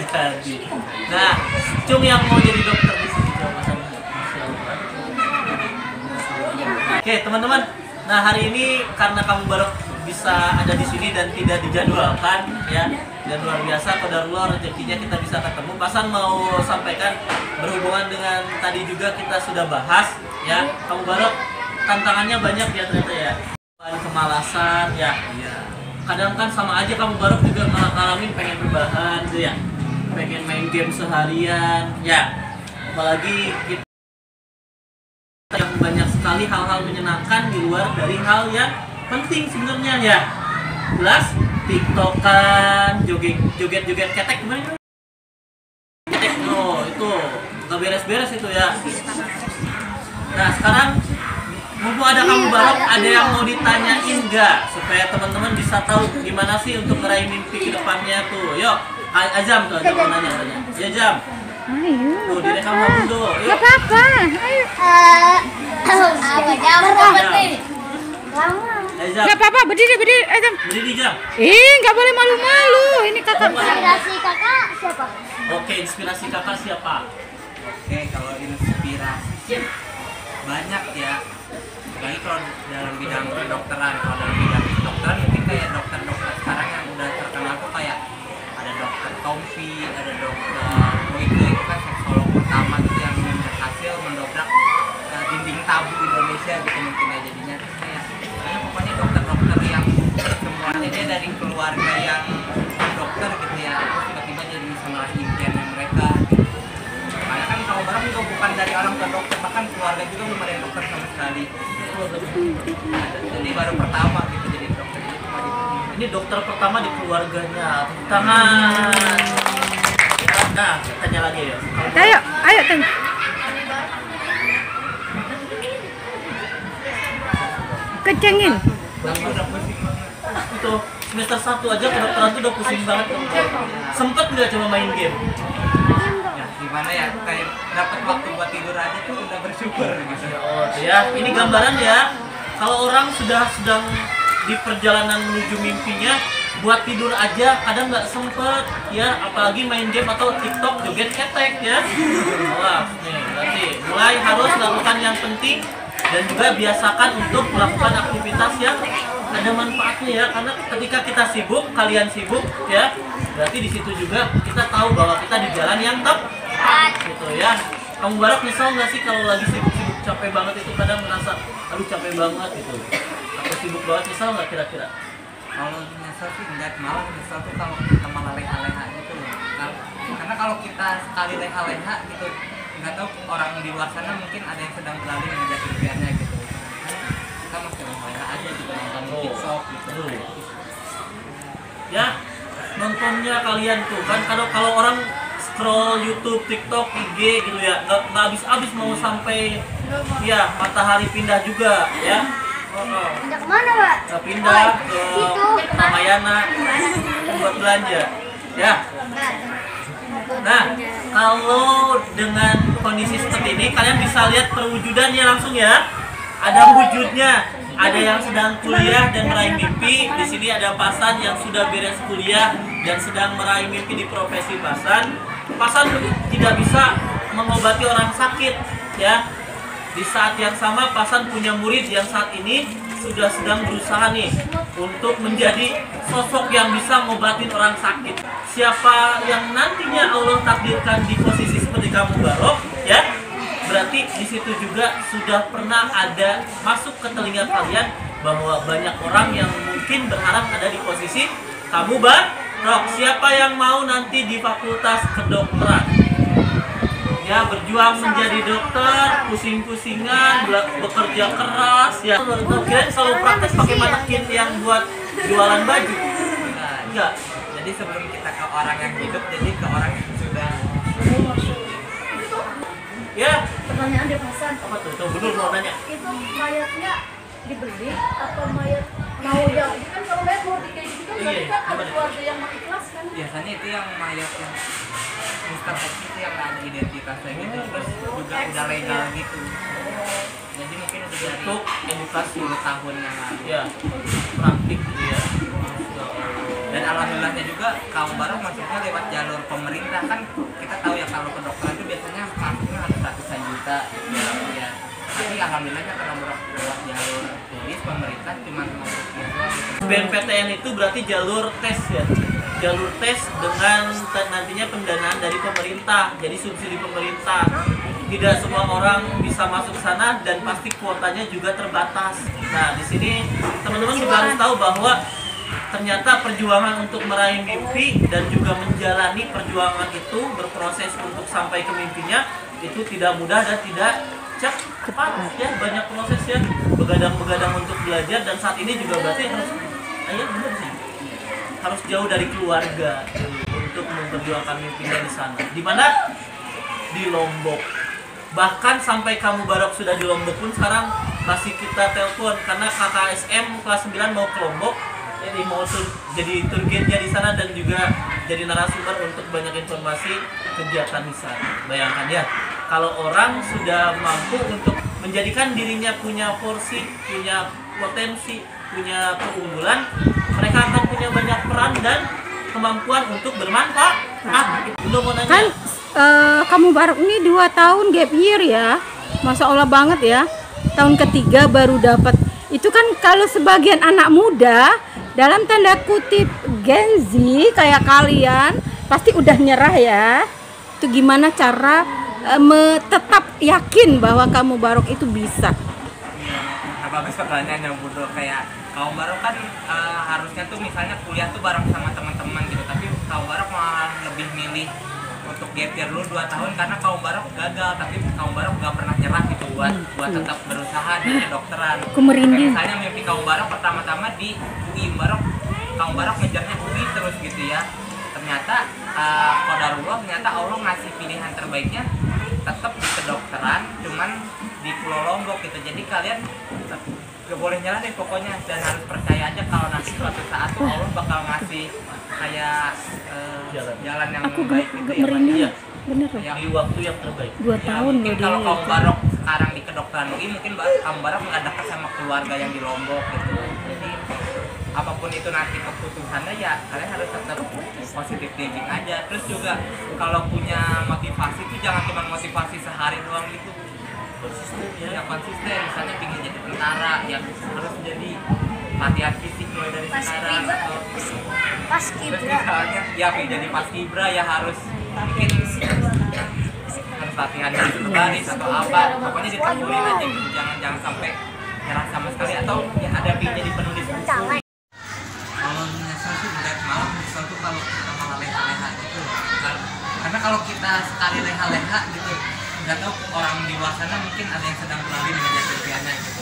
nggak jadi. Nah, Cung yang mau jadi dokter di sini jawabannya. Oke, teman-teman. Nah, hari ini karena kamu baru bisa ada di sini dan tidak dijadwalkan, ya, dan luar biasa qadarullah rezekinya kita bisa ketemu. Pasan mau sampaikan berhubungan dengan tadi juga kita sudah bahas, ya, kamu baru tantangannya banyak ya ternyata ya. Kemalasan, ya. Kadang kan sama aja kamu baru juga ngalamin pengen rebahan, tuh ya, pengen main game seharian, ya. Apalagi kita yang banyak sekali hal-hal menyenangkan di luar dari hal yang penting sebenarnya ya. Jelas tiktokan, joget-joget ketek gimana? Ketek, no, itu nggak beres-beres itu ya. Nah sekarang mumpung ada kamu Barok, ada yang mau ditanyain nggak supaya teman-teman bisa tahu gimana sih untuk meraih mimpi ke depannya tuh. Yuk, Azam tuh ada mau nanya. Ya Jam. Ayo. Tuh direkam kamu tuh. Yuk. Gak apa-apa. Ayo. Gak apa-apa, berdiri, Azam. Berdiri Jam. Gak boleh malu-malu. Ini kakak. Inspirasi kakak siapa? Oke, inspirasi kakak siapa? Oke, kalau inspirasi banyak ya. Lagi kalau dalam bidang kedokteran, kalau dalam bidang kedokteran mungkin kayak dokter-dokter sekarang yang udah terkenal tuh kayak ada dokter Tompi, ada dokter Boyke, itu kan seksolog pertama gitu yang berhasil mendobrak dinding tabu Indonesia gitu mungkin ya jadinya kayak pokoknya dokter-dokter yang semuanya dia dari keluarga yang dokter gitu ya, terus tiba-tiba jadi bisa meraih impiannya mereka gitu. Karena kan kalau barang juga bukan dari orang tua dokter, bahkan keluarga juga belum ada yang dokter sama sekali. Jadi baru pertama gitu jadi dokter. Ini dokter pertama di keluarganya. Tangan. Nah, tanya lagi ya. Ayo tanya. Kencengin. Itu semester 1 aja kedokteran tuh udah pusing banget. Sempet nggak coba main game? Ya gimana ya, kayak dapat waktu buat tidur aja tuh udah bersyukur gitu. Oh ya, ini gambaran ya. Kalau orang sudah sedang di perjalanan menuju mimpinya, buat tidur aja kadang nggak sempet ya, apalagi main game atau TikTok joget ketek ya. Wah, nih berarti mulai harus lakukan yang penting dan juga biasakan untuk melakukan aktivitas yang ada manfaatnya ya, karena ketika kita sibuk, kalian sibuk ya, berarti di situ juga kita tahu bahwa kita di jalan yang tepat gitu ya. Kamu Barak nyesel nggak sih kalau lagi sibuk-sibuk capek banget itu, kadang merasa aduh capek banget gitu, atau sibuk banget, nyesel nggak kira-kira? Kalau nyesel sih enggak, malah nyesel tuh kalau kita malah leha-leha gitu loh. Karena kalau kita sekali leha-leha gitu, nggak tahu orang di luar sana mungkin ada yang sedang berlari mengejar impiannya gitu. Kita masih leha-leha aja gitu, nonton TikTok gitu. Ya, nontonnya kalian tuh kan kalau orang scroll YouTube, TikTok, IG gitu ya, nggak habis-habis mau sampai ya matahari pindah juga ya. Pindah kemana Pak? Pindah ke Ramayana buat belanja ya. Nah, kalau dengan kondisi seperti ini kalian bisa lihat perwujudannya langsung ya. Ada wujudnya, ada yang sedang kuliah dan meraih mimpi. Di sini ada Pasan yang sudah beres kuliah dan sedang meraih mimpi di profesi Pasan. Pasan tidak bisa mengobati orang sakit ya. Di saat yang sama Pasan punya murid yang saat ini sudah sedang berusaha nih untuk menjadi sosok yang bisa ngobatin orang sakit. Siapa yang nantinya Allah takdirkan di posisi seperti kamu Barok ya, berarti di situ juga sudah pernah ada masuk ke telinga kalian bahwa banyak orang yang mungkin berharap ada di posisi kamu Barok. Siapa yang mau nanti di fakultas kedokteran? Ya, berjuang menjadi dokter, pusing-pusingan, bekerja keras ya. Kira selalu praktek pakai manekin yang buat jualan baju? Enggak. Jadi sebelum kita ke orang yang hidup, jadi ke orang yang sudah. Ya. Pertanyaan dia Pasan. Apa tuh? Tuh, bener mau nanya. Itu mayatnya dibeli atau mayat mau yang itu kan kalau mayat mau kayak gitu kan berarti kan ada keluarga yang mengikhlaskan. Biasanya itu yang mayat yang Mister X itu yang ada identitasnya gitu, terus juga udah legal gitu. Jadi mungkin udah dari Untuk edukasi 10 tahun yang lalu. ya, praktik gitu ya. Dan alhamdulillahnya juga kaum Barok maksudnya lewat jalur pemerintah kan kita tahu ya kalau kedokteran itu biasanya masuknya harus ratusan juta gitu ya. Tapi alhamdulillahnya karena lewat jalur turis pemerintah cuma masukin doang gitu. BNPTN itu berarti jalur tes ya, jalur tes dengan nantinya pendanaan dari pemerintah, jadi subsidi pemerintah. Tidak semua orang bisa masuk ke sana dan pasti kuotanya juga terbatas. Nah, di sini teman-teman juga harus tahu bahwa ternyata perjuangan untuk meraih mimpi dan juga menjalani perjuangan itu berproses untuk sampai ke mimpinya itu tidak mudah dan tidak cepat ya, banyak proses ya, begadang-begadang untuk belajar dan saat ini juga berarti harus benar sih, harus jauh dari keluarga untuk memperjuangkan mimpinya di sana. Di mana? Di Lombok. Bahkan sampai kamu Barok sudah di Lombok pun sekarang masih kita telepon karena KKSM kelas 9 mau ke Lombok, jadi mau jadi tour guide-nya di sana dan juga jadi narasumber untuk banyak informasi kegiatan di sana. Bayangkan ya, kalau orang sudah mampu untuk menjadikan dirinya punya porsi, punya potensi, punya keunggulan, mereka akan punya banyak peran dan kemampuan untuk bermanfaat. Belum mau nanya. Kan kamu Barok ini 2 tahun gap year ya, Masya Allah banget ya. Tahun ketiga baru dapat. Itu kan kalau sebagian anak muda dalam tanda kutip Gen Z kayak kalian pasti udah nyerah ya. Itu gimana cara tetap yakin bahwa kamu Barok itu bisa? Nah, bagus pertanyaan yang bodoh. Kayak kaum Barok kan harusnya tuh misalnya kuliah tuh bareng sama teman-teman gitu, tapi kaum Barok malah lebih milih untuk gap year dulu 2 tahun karena kaum Barok gagal, tapi kaum Barok gak pernah nyerah gitu buat tetap berusaha di kedokteran. Aku merinding. Misalnya mimpi kaum Barok pertama-tama di UI Barok, kaum Barok ngejarnya UI terus gitu ya. Ternyata qadarullah, ternyata Allah ngasih pilihan terbaiknya tetap di kedokteran, cuman di Pulau Lombok gitu. Jadi kalian gak boleh nyerah deh pokoknya, dan harus percaya aja kalau nanti suatu saat tuh Allah bakal ngasih kayak jalan yang baik gitu ya. Merinding. Iya. Bener loh. Di waktu yang terbaik. 2 tahun Mungkin loh kalau dia. kaum Barok sekarang di kedokteran UI, mungkin kaum Barok nggak dekat sama keluarga yang di Lombok gitu. Jadi apapun itu nanti keputusannya ya kalian harus tetap positif thinking aja. Terus juga kalau punya motivasi itu jangan cuma motivasi sehari doang gitu. Konsisten ya, konsisten. Misalnya pingin jadi tentara ya harus jadi latihan fisik mulai dari sekarang, atau terus misalnya ya pengen jadi paskibra ya harus mungkin harus latihan dari berbaris atau apa, pokoknya ditekunin aja gitu, jangan sampai nyerah sama sekali, atau ya ada pengen jadi penulis buku. Kalau menyesal sih udah malah menyesal tuh kalau kita malah leha-leha gitu loh. Karena kalau kita sekali leha-leha gitu, nggak tahu orang di luar sana mungkin ada yang sedang melalui dengan jasa impiannya gitu.